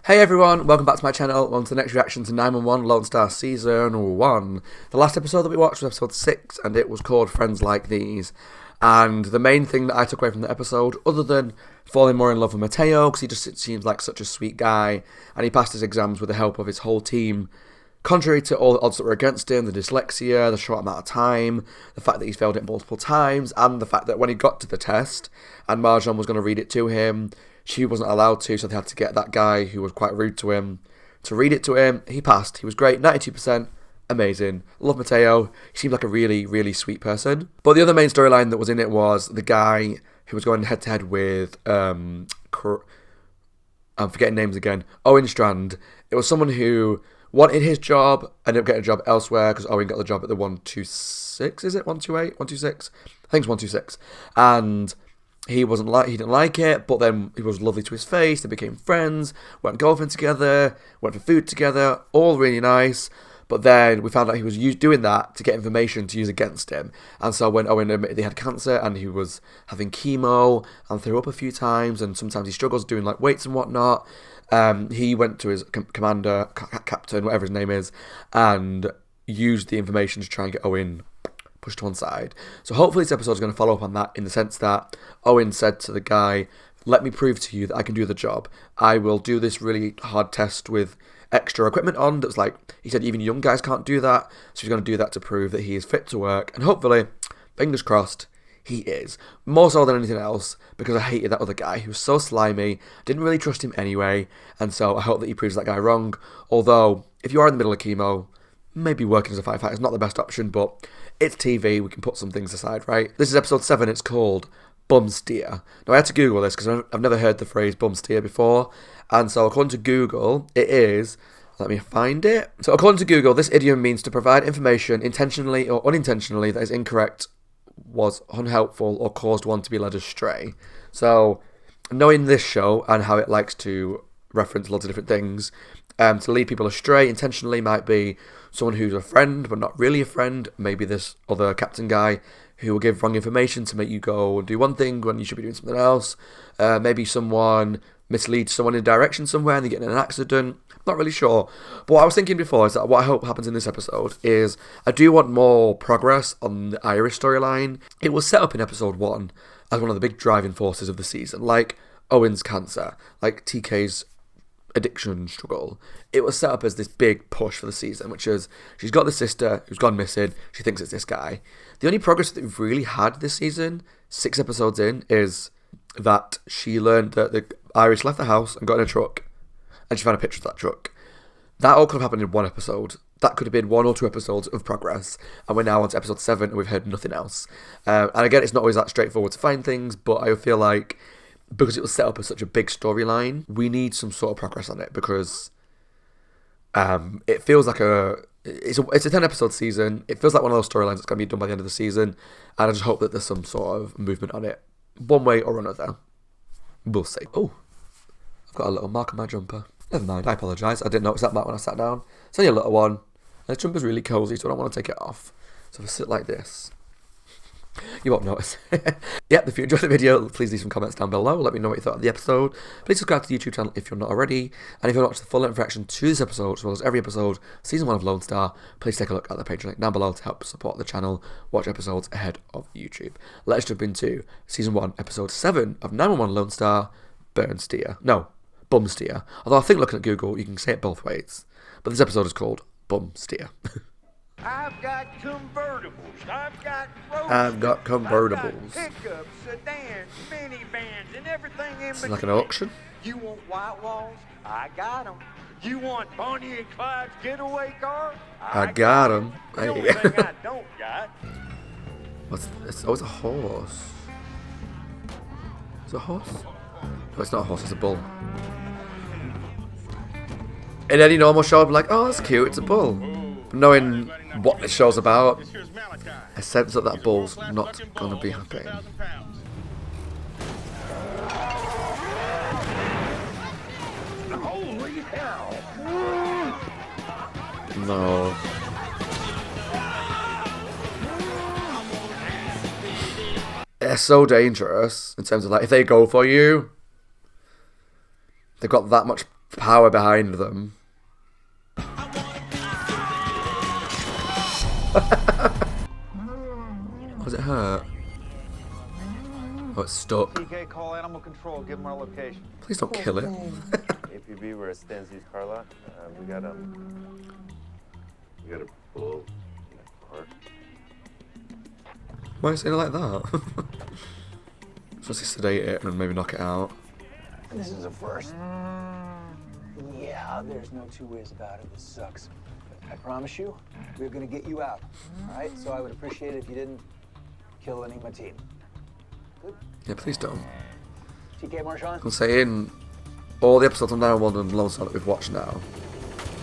Hey everyone, welcome back to my channel. On to the next reaction to 911 Lone Star Season 1. The last episode that we watched was episode 6, and it was called Friends Like These. And the main thing that I took away from the episode, other than falling more in love with Mateo, because he just seems like such a sweet guy, and he passed his exams with the help of his whole team, contrary to all the odds that were against him, the dyslexia, the short amount of time, the fact that he's failed it multiple times, and the fact that when he got to the test, and Marjan was going to read it to him, she wasn't allowed to, so they had to get that guy who was quite rude to him to read it to him. He passed. He was great. 92%. Amazing. Love Mateo. He seemed like a really, really sweet person. But the other main storyline that was in it was the guy who was going head-to-head with, I'm forgetting names again, Owen Strand. It was someone who wanted his job, ended up getting a job elsewhere, because Owen got the job at the 126, is it? 128? 126? I think it's 126. And he didn't like it, but then he was lovely to his face. They became friends, went golfing together, went for food together, all really nice. But then we found out he was doing that to get information to use against him. And so when Owen admitted he had cancer and he was having chemo and threw up a few times, and sometimes he struggles doing like weights and whatnot, he went to his commander, captain, whatever his name is, and used the information to try and get Owen pushed to one side. So hopefully this episode is going to follow up on that, in the sense that Owen said to the guy, let me prove to you that I can do the job. I will do this really hard test with extra equipment on. That's like, he said even young guys can't do that, so he's going to do that to prove that he is fit to work, and hopefully, fingers crossed, he is. More so than anything else, because I hated that other guy. He was so slimy, didn't really trust him anyway, and so I hope that he proves that guy wrong. Although, if you are in the middle of chemo, maybe working as a firefighter is not the best option, but it's TV, we can put some things aside, right? This is episode 7, it's called Bum Steer. Now I had to Google this because I've never heard the phrase bum steer before, and so according to Google, it is, let me find it. So according to Google, this idiom means to provide information intentionally or unintentionally that is incorrect, was unhelpful, or caused one to be led astray. So knowing this show and how it likes to reference lots of different things, to lead people astray intentionally might be someone who's a friend but not really a friend. Maybe this other captain guy who will give wrong information to make you go and do one thing when you should be doing something else. Maybe someone misleads someone in a direction somewhere and they get in an accident. Not really sure. But what I was thinking before is that what I hope happens in this episode is I do want more progress on the Irish storyline. It was set up in episode 1 as one of the big driving forces of the season, like Owen's cancer, like TK's addiction struggle. It was set up as this big push for the season, which is she's got the sister who's gone missing. She thinks it's this guy. The only progress that we've really had this season, 6 episodes in, is that she learned that the Irish left the house and got in a truck, and she found a picture of that truck. That all could have happened in one episode. That could have been 1 or 2 episodes of progress, and we're now on to episode 7 and we've heard nothing else. And again, it's not always that straightforward to find things, but I feel like because it was set up as such a big storyline, we need some sort of progress on it, because it feels like it's a 10-episode season. It feels like one of those storylines that's going to be done by the end of the season, and I just hope that there's some sort of movement on it, one way or another. We'll see. Oh, I've got a little mark on my jumper. Never mind, I apologise. I didn't notice that mark when I sat down. It's only a little one. And the jumper's really cosy, so I don't want to take it off. So if I sit like this, you won't notice. Yep, if you enjoyed the video, please leave some comments down below. Let me know what you thought of the episode. Please subscribe to the YouTube channel if you're not already. And if you want to watch the full length reaction to this episode, as well as every episode, Season 1 of Lone Star, please take a look at the Patreon link down below to help support the channel. Watch episodes ahead of YouTube. Let's jump into Season 1, Episode 7 of 911 Lone Star, Burn Steer. No, Bum Steer. Although I think looking at Google, you can say it both ways. But this episode is called Bum Steer. I've got convertibles. I've got roadsters. I've got convertibles. I've got pickups, sedans, minivans, and everything in It's between. like an auction. You want white walls? I got them. You want Bonnie and Clyde's getaway car? I got 'em. The Hey. only thing I don't got. What's this? Oh, it's a horse. Is it a horse? No, it's not a horse, it's a bull. In any normal show, I'd be like, oh, that's cute, it's a bull. But knowing what this show's about, I sense that that bull's not going to be happy. Holy hell! No. They're so dangerous in terms of, like, if they go for you, they've got that much power behind them. Was it hurt? Oh, it's stuck. TK, call animal control. Give them our location. Please don't kill it. APB, we're at Stan's used car lot. We got a bull in the car. Why are you saying it like that? Supposed to sedate it and maybe knock it out. This is a first. Yeah, there's no two ways about it. This sucks. But I promise you, we're gonna get you out. All right? So I would appreciate it if you didn't kill any of my team. Good? Yeah, please don't. TK Marshawn? I'm saying all the episodes on 911 and Lone Star that we've watched now,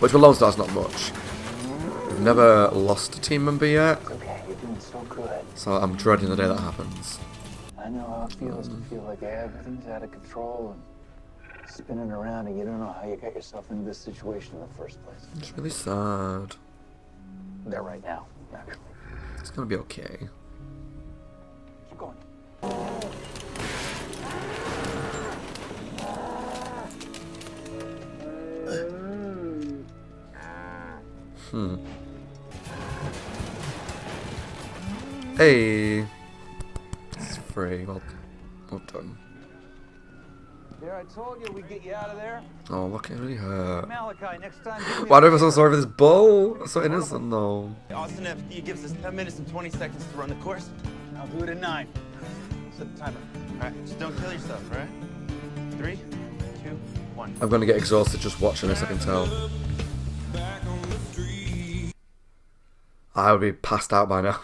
which for Lone Star's not much. We've never lost a team member yet, Okay, you're doing so good. so I'm dreading the day that happens. I know how it feels to feel like everything's out of control and spinning around and you don't know how you got yourself into this situation in the first place. It's really sad. There right now, actually. It's gonna be okay. Keep going. Hey, it's free. Well done. There, I told you we'd get you out of there. Oh, look, it really hurt. Malachi, next time. give me Why a do I feel so favor. sorry for this bull? It's so innocent though. Austin FD gives us 10 minutes and 20 seconds to run the course. I'll do it in 9. Set the timer. All right, just don't kill yourself, all right? 3, 2, 1. I'm gonna get exhausted just watching this, I can tell. I would be passed out by now.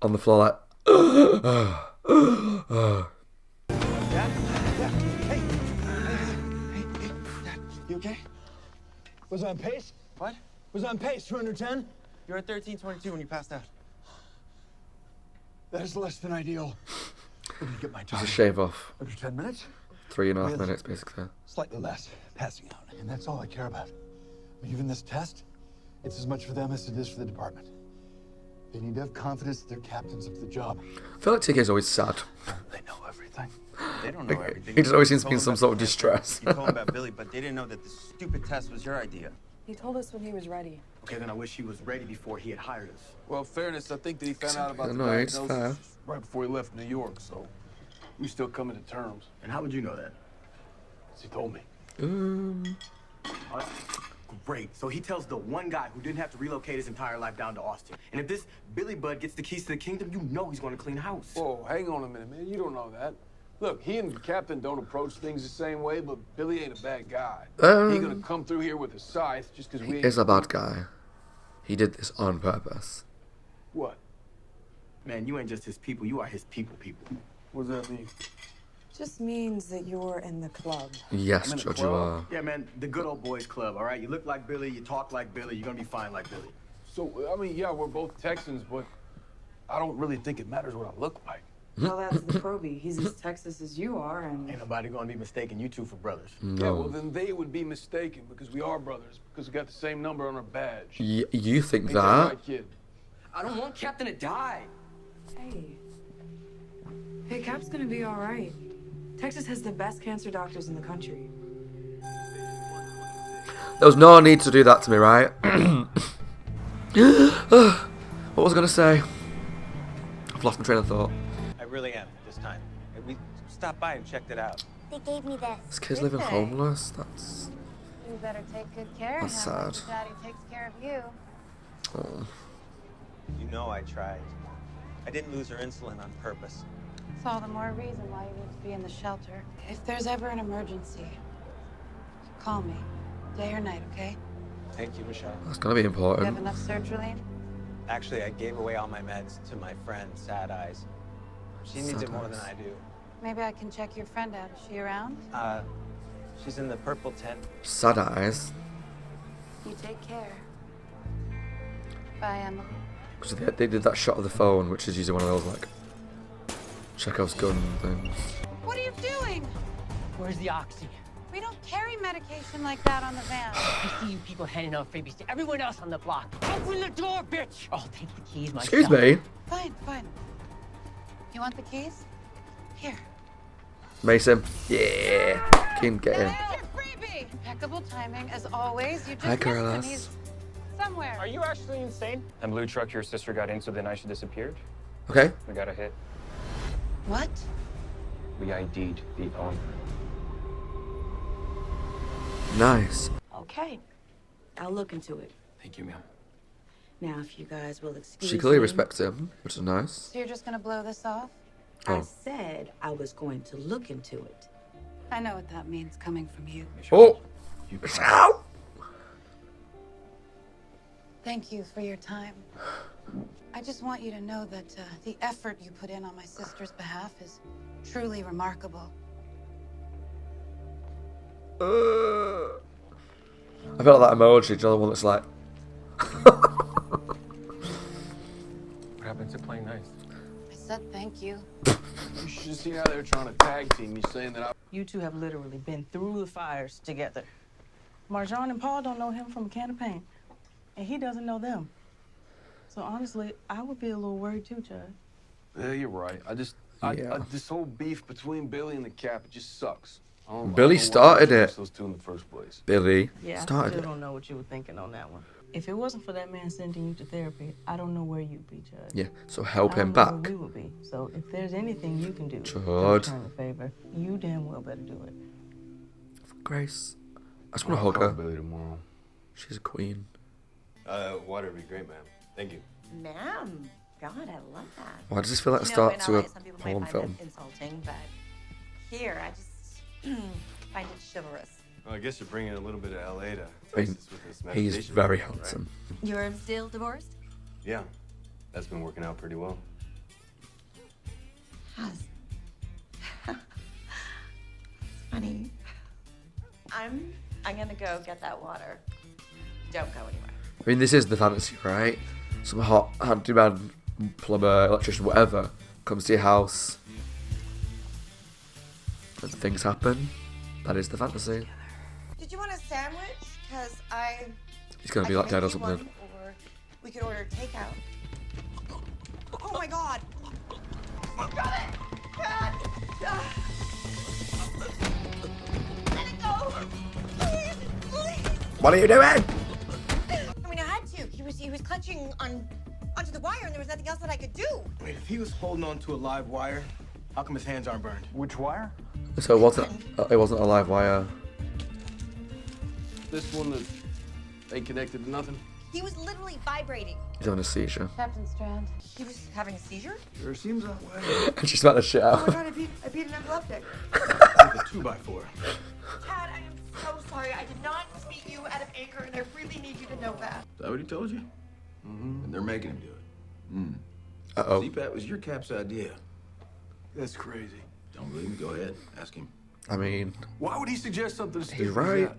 On the floor like... Dad? Hey, Dad, you okay? Was I on pace? What? Was I on pace? 210? You were at 13:22 when you passed out. That is less than ideal. Let me get my time. Just a shave off. Under 10 minutes? 3.5 minutes, basically. Slightly less. Passing out. And that's all I care about. I mean, even this test, it's as much for them as it is for the department. They need to have confidence that they're captains of the job. I feel like TK's always sad. They know everything. They don't know everything. He just always seems You to be in told some them sort of about the distress. test. You told them about Billy, but they didn't know that this stupid test was your idea. He told us when he was ready. Okay, then I wish he was ready before he had hired us. Well, fairness, I think that he found out about the No, it's diagnosis fair. right before he left New York, so we still coming to terms. And how would you know that? 'Cause he told me. Uh, Great. So he tells the one guy who didn't have to relocate his entire life down to Austin. And if this Billy Bud gets the keys to the kingdom, you know he's going to clean house. Whoa, hang on a minute, man. You don't know that. Look, he and the captain don't approach things the same way, but Billy ain't a bad guy. He ain't gonna come through here with a scythe just because we He ain't... is a bad guy. He did this on purpose. What? Man, you ain't just his people. You are his people. What does that mean? Just means that you're in the club. Yes, I'm in a Judge, you club. are. Yeah, man, the good old boys club, all right? You look like Billy, you talk like Billy, you're going to be fine like Billy. So, I mean, yeah, we're both Texans, but I don't really think it matters what I look like. Well, that's the Proby. He's as Texas as you are, and Ain't nobody going to be mistaking you two for brothers. Yeah, well, then they would be mistaken because we are brothers, because we got the same number on our badge. You think Ain't that? right, kid? I don't want Captain to die. hey, Cap's gonna be all right. Texas has the best cancer doctors in the country. There was no need to do that to me, right? What was I gonna say? I've lost my train of thought. I really am this time. We stopped by and checked it out. They gave me this. This kid's Good living thing. homeless. That's... You better take good care of him. That's when sad. Daddy takes care of you. Oh. You know I tried. I didn't lose her insulin on purpose. It's all the more reason why you need to be in the shelter. If there's ever an emergency, call me. Day or night, okay? Thank you, Michelle. That's gonna be You have important. enough sertraline? Actually, I gave away all my meds to my friend, Sad Eyes. She needs it more than I do. Maybe I can check your friend out. Is she around? She's in the purple tent. Sad eyes. You take care. Bye, Emily. Because they did that shot of the phone, which is usually one of those, like, Chekhov's gun things. What are you doing? Where's the oxy? We don't carry medication like that on the van. I see you people handing out freebies to everyone else on the block. Open the door, bitch! I'll take the keys myself. Excuse me? Fine, fine. You want the keys? Here. Mason. Yeah. Kim, get in. Your freebie! Phoebe! Impeccable timing, as always. You just Hi, missed him. Carlos. He's somewhere. Are you actually insane? And blue truck your sister got into the night she disappeared. Okay. We got a hit. What? We ID'd the owner. Nice. Okay. I'll look into it. Thank you, ma'am. Now, if you guys will excuse She clearly me, respects him, which is nice. So you're just gonna blow this off? I Oh. said I was going to look into it. I know what that means coming from you. Oh! You Ow! Thank you for your time. I just want you to know that the effort you put in on my sister's behalf is truly remarkable. I felt like that emoji, the other one that's like... What happened to playing nice? I said thank you. You should have seen how they were trying to tag team me, saying that I... You two have literally been through the fires together. Marjan and Paul don't know him from a can of paint, and he doesn't know them. So honestly, I would be a little worried too, Judge. Yeah, you're right. This whole beef between Billy and the Cap, it just sucks. Billy started it. Those two in the first place. Billy Yeah, I started still it. don't know what you were thinking on that one. If it wasn't for that man sending you to therapy, I don't know where you'd be, Judge. Yeah, so help him I don't know back. where we would be. So if there's anything you can do to Judge. return the favor, you damn well better do it. Grace. I just want to hug her. Billy tomorrow. She's a queen. Water would be great, ma'am. Thank you. Ma'am. God, I love that. Why does this feel like the start to a porn film? Insulting, but here I just find it chivalrous. Well, I guess you're bringing a little bit of LA to I mean, Texas with this he's meditation very program, right? handsome. You're still divorced? Yeah, that's been working out pretty well. Has. Funny. I'm gonna go get that water. Don't go anywhere. I mean, this is the fantasy, right? Some hot handyman, plumber, electrician, whatever, comes to your house. And things happen. That is the fantasy. Did you want a sandwich? Because He's gonna be like dead or something. Or we could order takeout. Oh my god! Got it! God! Let it go! Please! Please! What are you doing? I mean, I had to. He was clutching onto the wire, and there was nothing else that I could do. Wait, if he was holding on to a live wire, how come his hands aren't burned? Which wire? So it wasn't a live wire. This one that ain't connected to nothing? He was literally vibrating. He's having a seizure. Captain Strand. He was having a seizure? Sure seems that way. And she smacked the shit Oh out. my god, I beat an epileptic. Like a 2x4. Dad, I am so sorry. I did not meet you out of anger, and I really need you to know that. Is that what he told you? Mm-hmm. And they're making him do it. Uh-oh. CPAP was your Cap's idea. That's crazy. Don't believe me? Go ahead. Ask him. I mean... Why would he suggest something stupid? He's right.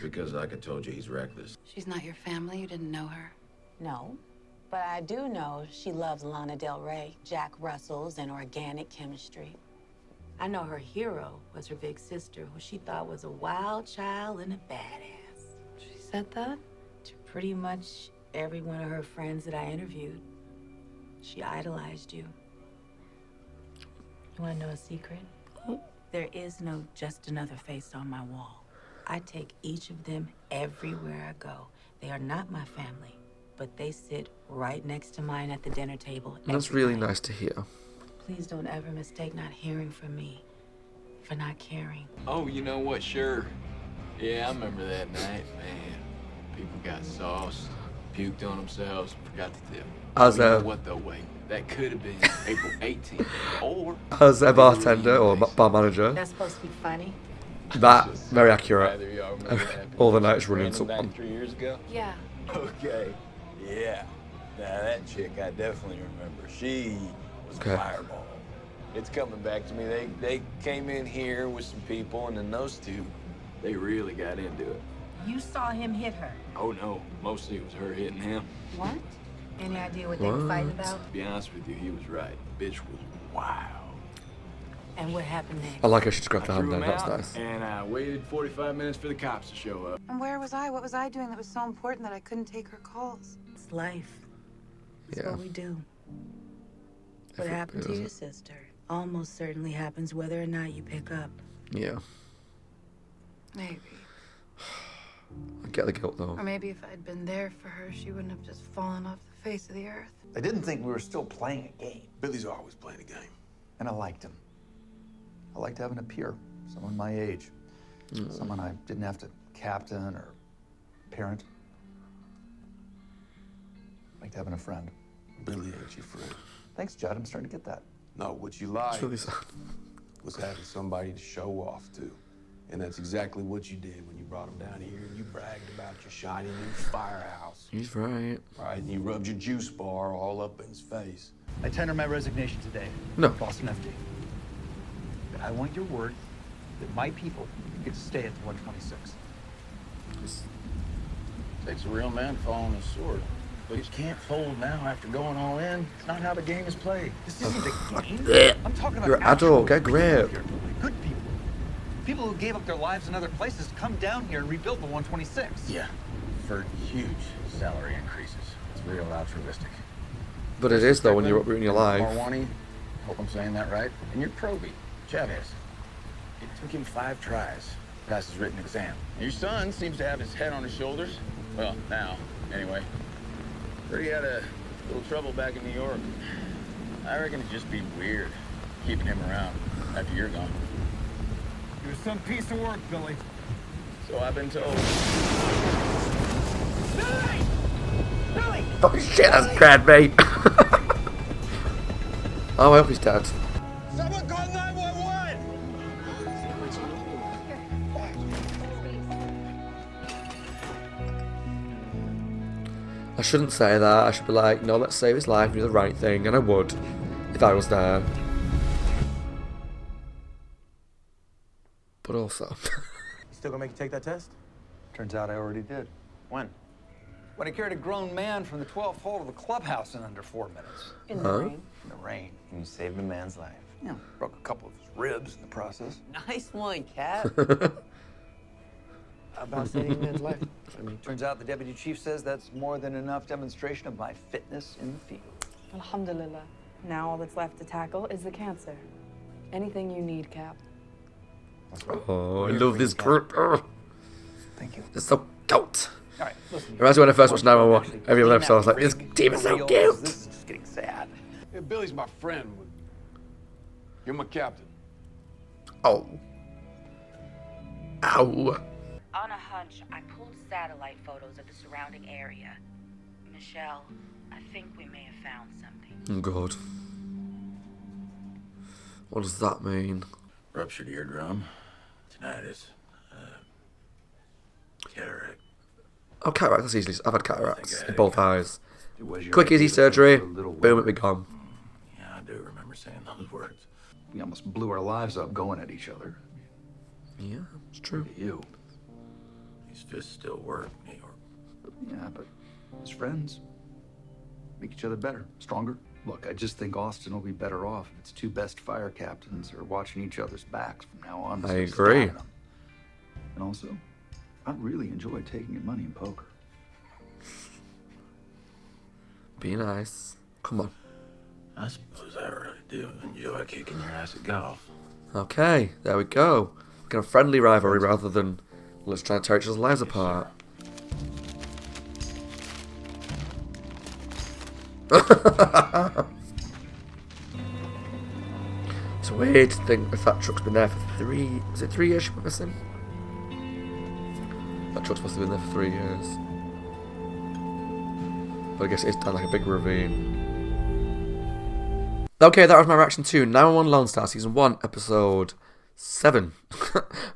Because like I told you, he's reckless. She's not your family? You didn't know her? No. But I do know she loves Lana Del Rey, Jack Russells, and organic chemistry. I know her hero was her big sister, who she thought was a wild child and a badass. She said that? To pretty much every one of her friends that I interviewed. She idolized you. You want to know a secret? There is no just another face on my wall. I take each of them everywhere I go. They are not my family, but they sit right next to mine at the dinner table. That's really nice to hear. Please don't ever mistake not hearing from me for not caring. Oh, you know what? Sure. Yeah, I remember that night, man. People got sauced, puked on themselves, forgot to tip. As You know a- what though? Wait, that could have been April 18th, or As a bartender or bar manager, That's supposed to be funny. that very accurate. Either of y'all remember what happened All the nights running random someone. night 3 years ago. Yeah. Okay, yeah. Now that chick I definitely remember. She was Okay. a fireball. It's coming back to me. They came in here with some people, and then those two, they really got into it. You saw him hit her. Oh no, mostly it was her hitting him. What? Any idea what they were fighting What? about? To be honest with you, he was right. Bitch was wild. And what happened next? I like how she just grabbed the I hand threw down. him That's out, nice. and I waited 45 minutes for the cops to show up. And where was I? What was I doing that was so important that I couldn't take her calls? It's life. It's Yeah. what we do. What Every- happened to does your it? sister almost certainly happens whether or not you pick up. Yeah. Maybe. I get the guilt, though. Or maybe if I'd been there for her, she wouldn't have just fallen off the face of the earth. I didn't think we were still playing a game. Billy's always playing a game. And I liked him. I liked having a peer, someone my age. Someone I didn't have to captain or parent. I liked having a friend. Billy ain't your friend. Thanks, Judd. I'm starting to get that. No, what you liked It's really sad. was having somebody to show off to. And that's exactly what you did when you brought him down here and you bragged about your shiny new firehouse. He's right. Right, and you rubbed your juice bar all up in his face. I tender my resignation today. No. Boston FD. But I want your word that my people get to stay at the 126. Takes a real man to fall on his sword. But you can't fold now after going all in. It's not how the game is played. This isn't a game. I'm talking about You're an adult. Get grip. Good people. People who gave up their lives in other places to come down here and rebuild the 126. Yeah, for huge salary increases. It's real altruistic. But it is, though, when you're uprooting your life. Marwani, hope I'm saying that right. And your Proby, Chavez. It took him 5 tries to pass his written exam. Your son seems to have his head on his shoulders. Well, now, anyway. Heard he had a little trouble back in New York. I reckon it'd just be weird keeping him around after you're gone. You're some piece of work, Billy. So I've been told. Billy! Billy! Oh shit, that's grand, mate. Oh, I hope he's dead. Someone call 911! I shouldn't say that. I should be like, no, let's save his life and do the right thing. And I would, if I was there. But also... Still gonna make you take that test? Turns out I already did. When? When I carried a grown man from the 12th hole to the clubhouse in under 4 minutes. In the rain. In the rain. You saved a man's life. Yeah, broke a couple of his ribs in the process. Nice one, Cap. About saving a man's life. I mean, Turns out the deputy chief says that's more than enough demonstration of my fitness in the field. Alhamdulillah. Now all that's left to tackle is the cancer. Anything you need, Cap. Oh, I love this group. Oh. Thank you. It's so cute. All right, listen. Reminds me when I first watched 911. Every other episode I was like, this team is so cute. This is just getting sad. Hey, Billy's my friend. You're my captain. Oh. Ow. On a hunch, I pulled satellite photos of the surrounding area. Michelle, I think we may have found something. Oh, God. What does that mean? Ruptured eardrum, tinnitus, cataract. Oh, cataract, that's easy. I've had cataracts in both eyes. Quick, easy surgery. Boom, it be gone. Yeah, I do remember saying those words. We almost blew our lives up going at each other. Yeah, it's true. You. These fists still work, New York. Yeah, but as friends, make each other better, stronger. Look, I just think Austin will be better off if its 2 best fire captains are watching each other's backs from now on. I agree. And also, I really enjoy taking your money in poker. Be nice. Come on. I suppose I really do enjoy kicking your ass at golf. Okay, there we go. Kind of friendly rivalry rather than let's try to tear each other's lives apart. It's weird to think if that truck's been there for 3... Was it 3 years she went missing? That truck's must have been there for 3 years. But I guess it's done like a big ravine. Okay, that was my reaction to 911 Lone Star Season 1, Episode 7.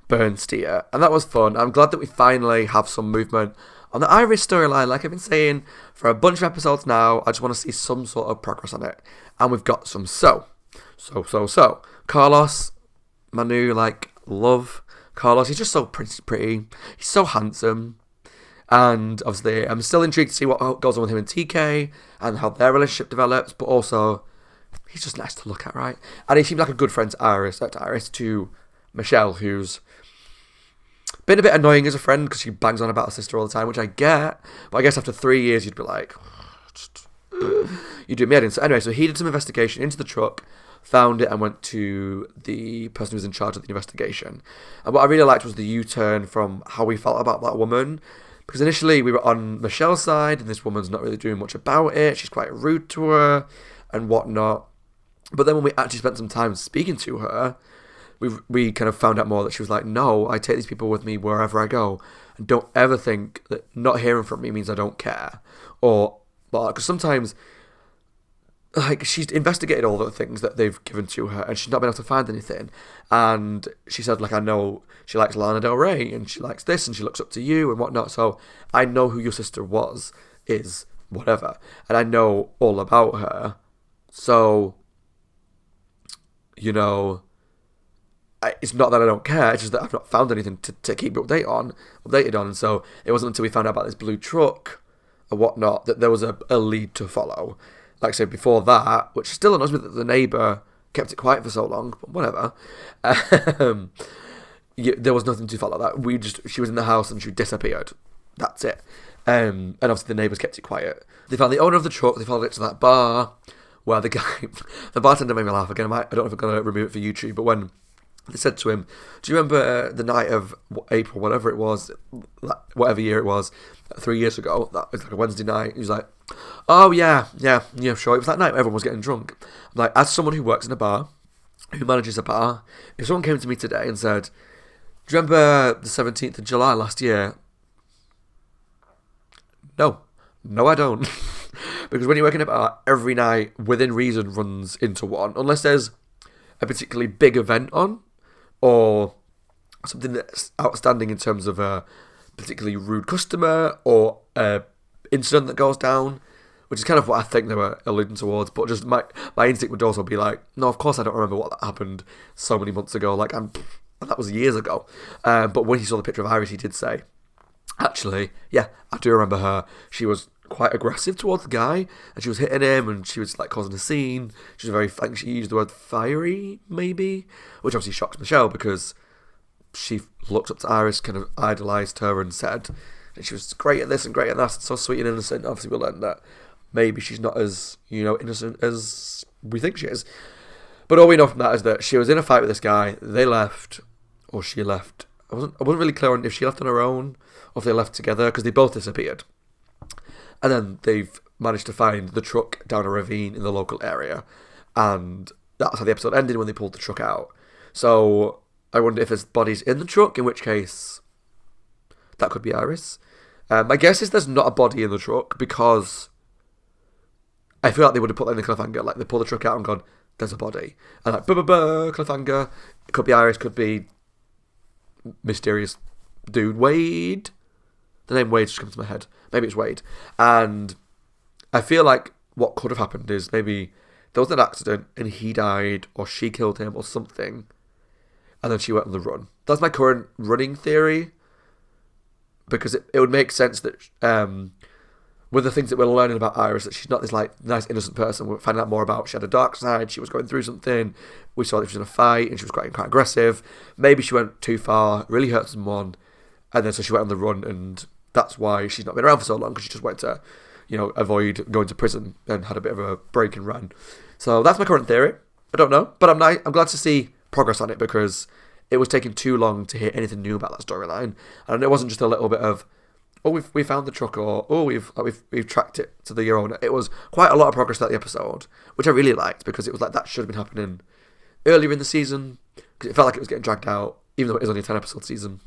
Burn Steer. And that was fun. I'm glad that we finally have some movement on the Iris storyline. Like I've been saying for a bunch of episodes now, I just want to see some sort of progress on it. And we've got some. So. Carlos, my new, love. Carlos, he's just so pretty. He's so handsome. And obviously, I'm still intrigued to see what goes on with him and TK and how their relationship develops. But also, he's just nice to look at, right? And he seems like a good friend to Michelle, who's been a bit annoying as a friend because she bangs on about her sister all the time, which I get. But I guess after 3 years, you'd be like, you do me head in. So anyway, so he did some investigation into the truck, found it and went to the person who was in charge of the investigation. And what I really liked was the U-turn from how we felt about that woman. Because initially we were on Michelle's side, and this woman's not really doing much about it. She's quite rude to her and whatnot. But then when we actually spent some time speaking to her, we kind of found out more that she was like, no, I take these people with me wherever I go. And don't ever think that not hearing from me means I don't care. Or, because sometimes, like, she's investigated all the things that they've given to her, and she's not been able to find anything. And she said, like, I know she likes Lana Del Rey, and she likes this, and she looks up to you, and whatnot. So I know who your sister is, whatever. And I know all about her. So, you know, it's not that I don't care, it's just that I've not found anything to keep updated on. And so it wasn't until we found out about this blue truck or whatnot that there was a lead to follow. Like I said before that, which still annoys me that the neighbour kept it quiet for so long, but whatever. There was nothing to follow that. She was in the house and she disappeared. That's it. And obviously the neighbours kept it quiet. They found the owner of the truck, they followed it to that bar where the bartender made me laugh again. I don't know if I'm going to remove it for YouTube, but when they said to him, do you remember the night of April, whatever it was, whatever year it was, 3 years ago, that was like a Wednesday night? He was like, oh yeah, sure. It was that night everyone was getting drunk. I'm like, as someone who works in a bar, who manages a bar, if someone came to me today and said, do you remember the 17th of July last year? No, I don't. Because when you work in a bar, every night, within reason, runs into one. Unless there's a particularly big event on, or something that's outstanding in terms of a particularly rude customer, or a incident that goes down, which is kind of what I think they were alluding towards. But just my instinct would also be like, no, of course I don't remember what that happened so many months ago. Like, that was years ago. But when he saw the picture of Iris, he did say, actually, yeah, I do remember her. She was quite aggressive towards the guy, and she was hitting him, and she was like causing a scene. She was I think she used the word fiery, maybe, which obviously shocks Michelle because she looked up to Iris, kind of idolised her, and said that she was great at this and great at that, and so sweet and innocent. Obviously, we learned that maybe she's not as, innocent as we think she is. But all we know from that is that she was in a fight with this guy. They left, or she left. I wasn't really clear on if she left on her own or if they left together, because they both disappeared. And then they've managed to find the truck down a ravine in the local area. And that's how the episode ended, when they pulled the truck out. So I wonder if there's bodies in the truck, in which case that could be Iris. My guess is there's not a body in the truck, because I feel like they would have put that in the cliffhanger. Like, they pull the truck out and gone, there's a body. And like, cliffhanger. It could be Iris, could be mysterious dude. Wade? The name Wade just comes to my head. Maybe it's Wade. And I feel like what could have happened is maybe there was an accident and he died, or she killed him or something, and then she went on the run. That's my current running theory, because it would make sense that with the things that we're learning about Iris, that she's not this like nice innocent person. We're finding out more about she had a dark side, she was going through something. We saw that she was in a fight and she was quite aggressive. Maybe she went too far, really hurt someone, and then so she went on the run, and that's why she's not been around for so long, because she just went to, avoid going to prison and had a bit of a break and ran. So that's my current theory. I don't know, but I'm glad to see progress on it, because it was taking too long to hear anything new about that storyline, and it wasn't just a little bit of, oh, we found the truck, or oh, we've tracked it to the owner. It was quite a lot of progress throughout the episode, which I really liked, because it was like that should have been happening earlier in the season, because it felt like it was getting dragged out, even though it is only a 10-episode season.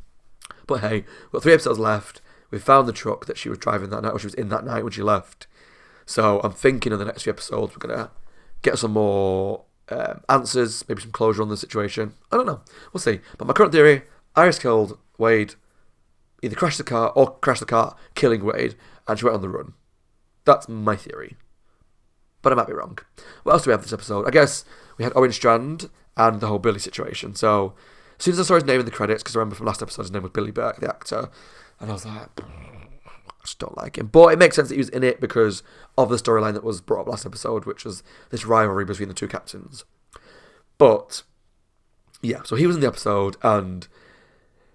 But hey, we've got 3 episodes left. We found the truck that she was driving that night, or she was in that night when she left. So I'm thinking in the next few episodes we're going to get some more answers, maybe some closure on the situation. I don't know. We'll see. But my current theory, Iris killed Wade, either crashed the car, killing Wade, and she went on the run. That's my theory. But I might be wrong. What else do we have this episode? I guess we had Owen Strand and the whole Billy situation. So as soon as I saw his name in the credits, because I remember from last episode his name was Billy Burke, the actor, and I was like, I just don't like him. But it makes sense that he was in it because of the storyline that was brought up last episode, which was this rivalry between the two captains. But yeah, so he was in the episode, and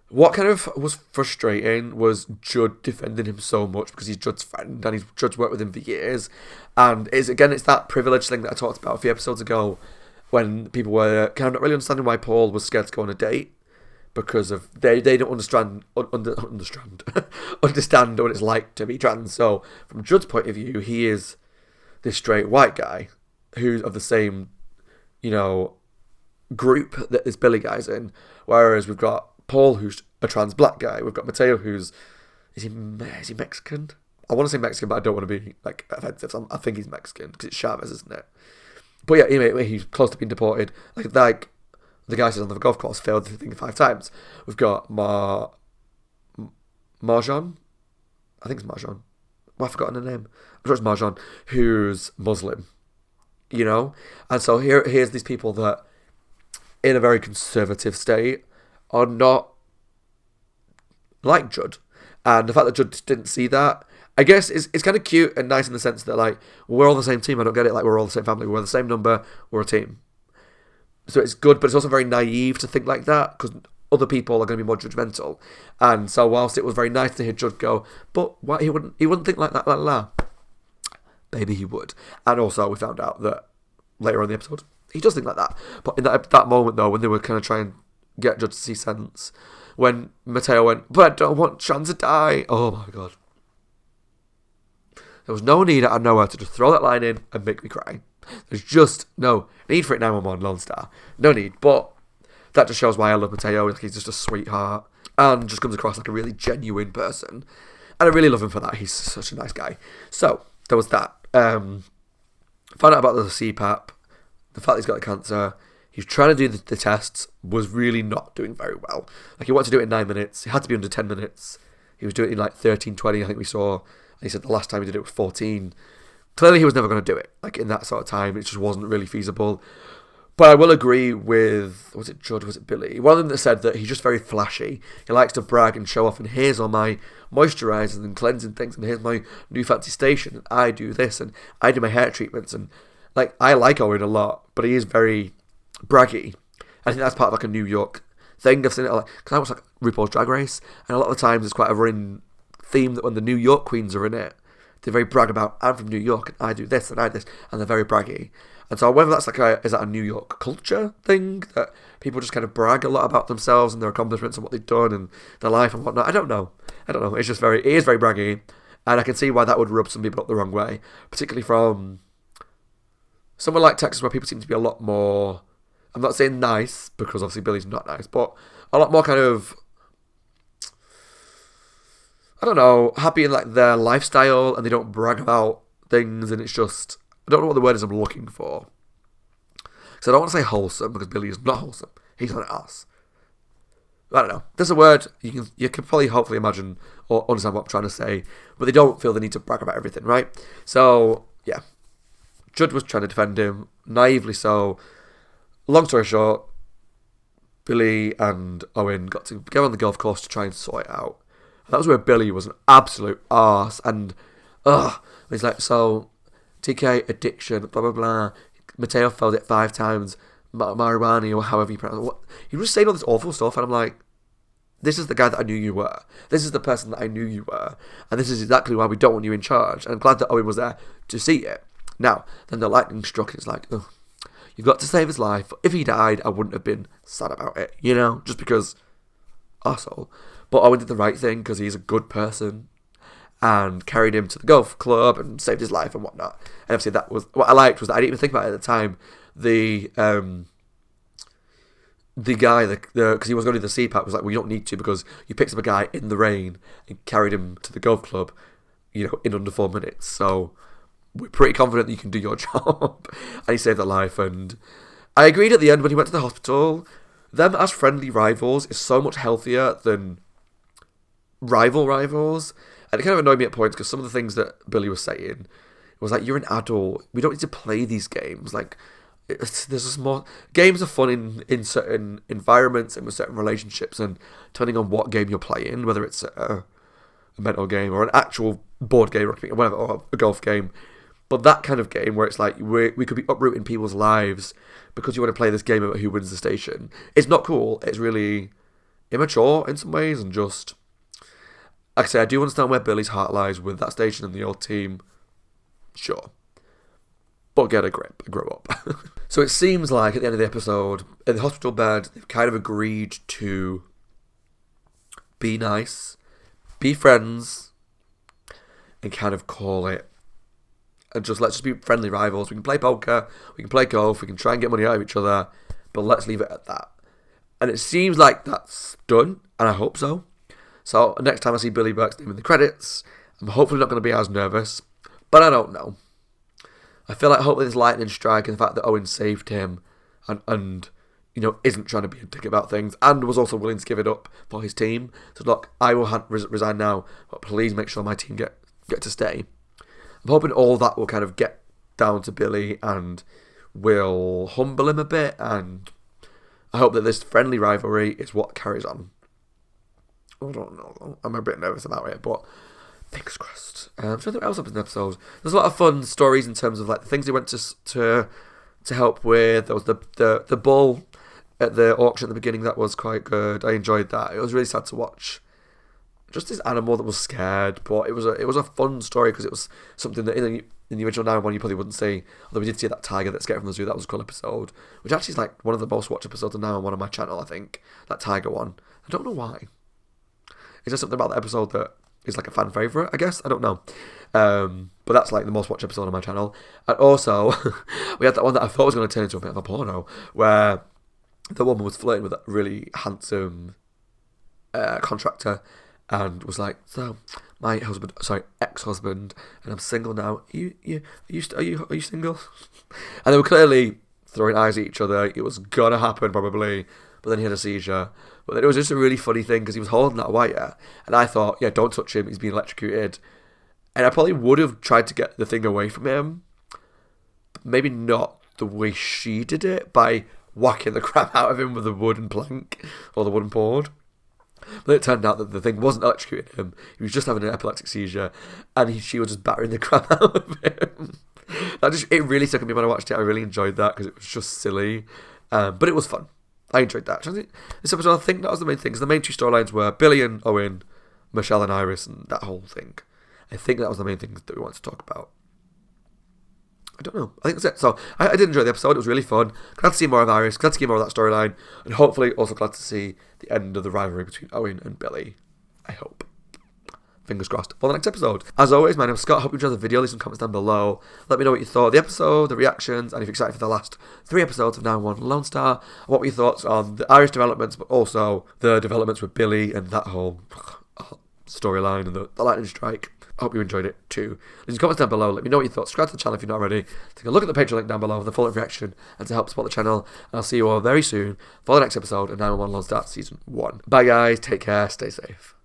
what kind of was frustrating was Judd defending him so much, because he's Judd's friend and Judd's worked with him for years. And it's that privilege thing that I talked about a few episodes ago when people were kind of not really understanding why Paul was scared to go on a date because of they don't understand understand what it's like to be trans. So from Judd's point of view, he is this straight white guy who's of the same, group that this Billy guy's in. Whereas we've got Paul, who's a trans black guy. We've got Mateo, who's is he Mexican? I want to say Mexican, but I don't want to be offensive. So I think he's Mexican because it's Chavez, isn't it? But yeah, he's close to being deported. Like the guy says on the golf course, failed the thing 5 times. We've got Marjan. I think it's Marjan. Well, I've forgotten the name. I'm sure it's Marjan, who's Muslim. And so here's these people that, in a very conservative state, are not like Judd. And the fact that Judd didn't see that, I guess, is kind of cute and nice in the sense that, like, we're all the same team. I don't get it. Like, we're all the same family. We're the same number. We're a team. So it's good, but it's also very naive to think like that because other people are going to be more judgmental. And so whilst it was very nice to hear Judd go, but why he wouldn't think like that, Maybe he would. And also we found out that later on in the episode, he does think like that. But in that moment, though, when they were kind of trying to get Judd to see sense, when Mateo went, but I don't want Sean to die. Oh, my God. There was no need out of nowhere to just throw that line in and make me cry. There's just no need for it 911 Lone Star. No need. But that just shows why I love Mateo. Like, he's just a sweetheart and just comes across like a really genuine person. And I really love him for that. He's such a nice guy. So, there was that. Found out about the CPAP. The fact that he's got the cancer. He was trying to do the tests. Was really not doing very well. Like, he wanted to do it in 9 minutes. It had to be under 10 minutes. He was doing it in like 13, 20, I think we saw. And he said the last time he did it was 14. Clearly he was never going to do it. Like, in that sort of time. It just wasn't really feasible. But I will agree with, was it Judd, was it Billy? One of them that said that he's just very flashy. He likes to brag and show off, and here's all my moisturisers and cleansing things, and here's my new fancy station, and I do this, and I do my hair treatments, and like, I like Owen a lot, but he is very braggy. I think that's part of like a New York thing. I've seen it because I watch like RuPaul's Drag Race, and a lot of the times it's quite a running theme that when the New York queens are in it, they very brag about, I'm from New York, and I do this, and I do this, and they're very braggy. And so whether that's is that a New York culture thing, that people just kind of brag a lot about themselves and their accomplishments and what they've done and their life and whatnot, I don't know. It's just it is very braggy, and I can see why that would rub some people up the wrong way, particularly from somewhere like Texas where people seem to be a lot more, I'm not saying nice, because obviously Billy's not nice, but a lot more kind of, I don't know, happy in like their lifestyle, and they don't brag about things, and it's just, I don't know what the word is I'm looking for. So I don't want to say wholesome, because Billy is not wholesome. He's an ass. I don't know. There's a word you can probably hopefully imagine or understand what I'm trying to say, but they don't feel the need to brag about everything, right? So, yeah. Judd was trying to defend him, naively so. Long story short, Billy and Owen got to go on the golf course to try and sort it out. And that was where Billy was an absolute arse, and he's like, so TK, addiction, blah, blah, blah. Mateo failed it 5 times. Marijuana, or however you pronounce it. He was saying all this awful stuff, and I'm like, this is the guy that I knew you were. This is the person that I knew you were. And this is exactly why we don't want you in charge. And I'm glad that Owen was there to see it. Now, then the lightning struck, and it's like, you've got to save his life. If he died, I wouldn't have been sad about it, just because, arsehole. But Owen did the right thing, because he's a good person, and carried him to the golf club and saved his life and whatnot. And obviously that was, what I liked was that I didn't even think about it at the time. The guy, because he was going to do the CPAP, was like, well, you don't need to, because you picked up a guy in the rain and carried him to the golf club, in under 4 minutes. So we're pretty confident that you can do your job. And he saved their life. And I agreed at the end when he went to the hospital, them as friendly rivals is so much healthier than rivals. And it kind of annoyed me at points, because some of the things that Billy was saying was like, you're an adult. We don't need to play these games. Like, there's just more. Games are fun in certain environments and with certain relationships, and depending on what game you're playing, whether it's a mental game or an actual board game or whatever, or a golf game. But that kind of game where it's like we could be uprooting people's lives because you want to play this game about who wins the station, it's not cool. It's really immature in some ways, and just, like I say, I do understand where Billy's heart lies with that station and the old team. Sure. but get a grip and grow up. So it seems like at the end of the episode, in the hospital bed, they've kind of agreed to be nice, be friends, and kind of call it. And let's just be friendly rivals. We can play poker, we can play golf, we can try and get money out of each other, but let's leave it at that. And it seems like that's done, and I hope so. So next time I see Billy Burke's name in the credits, I'm hopefully not going to be as nervous, but I don't know. I feel like hopefully this lightning strike and the fact that Owen saved him and isn't trying to be a dick about things and was also willing to give it up for his team. So look, I will resign now, but please make sure my team get to stay. I'm hoping all that will kind of get down to Billy and will humble him a bit, and I hope that this friendly rivalry is what carries on. I don't know. I'm a bit nervous about it, but fingers crossed. I'm trying to think what else happened in the episode. There's a lot of fun stories in terms of like the things they went to help with. There was the bull at the auction at the beginning that was quite good. I enjoyed that. It was really sad to watch. Just this animal that was scared, but it was a fun story because it was something that in the original 9-1 you probably wouldn't see. Although we did see that tiger that's getting from the zoo. That was a cool episode, which actually is like one of the most watched episodes of 9-1 on my channel. I think that tiger one. I don't know why. It's just something about the episode that is like a fan favourite, I guess. I don't know. But that's like the most watched episode on my channel. And also, we had that one that I thought was going to turn into a bit of a porno, where the woman was flirting with that really handsome contractor and was like, so, my ex-husband, and I'm single now. Are you single? And they were clearly throwing eyes at each other. It was going to happen, probably. But then he had a seizure. But then it was just a really funny thing because he was holding that wire. And I thought, yeah, don't touch him. He's being electrocuted. And I probably would have tried to get the thing away from him. But maybe not the way she did it, by whacking the crap out of him with a wooden plank or the wooden board. But it turned out that the thing wasn't electrocuting him. He was just having an epileptic seizure. And she was just battering the crap out of him. It really took me when I watched it. I really enjoyed that because it was just silly. But it was fun. I enjoyed that. This episode, I think that was the main thing. The main two storylines were Billy and Owen, Michelle and Iris, and that whole thing. I think that was the main things that we wanted to talk about. I don't know. I think that's it. So, I did enjoy the episode. It was really fun. Glad to see more of Iris. Glad to see more of that storyline. And hopefully also glad to see the end of the rivalry between Owen and Billy. I hope. Fingers crossed for the next episode. As always, my name is Scott. I hope you enjoyed the video. Leave some comments down below. Let me know what you thought of the episode, the reactions, and if you're excited for the last 3 episodes of 9-1 Lone Star. And what were your thoughts on the Irish developments, but also the developments with Billy and that whole storyline and the lightning strike. I hope you enjoyed it too. Leave some comments down below. Let me know what you thought. Subscribe to the channel if you're not already. Take a look at the Patreon link down below for the full reaction and to help support the channel. And I'll see you all very soon for the next episode of 9-1 Lone Star Season 1. Bye guys. Take care. Stay safe.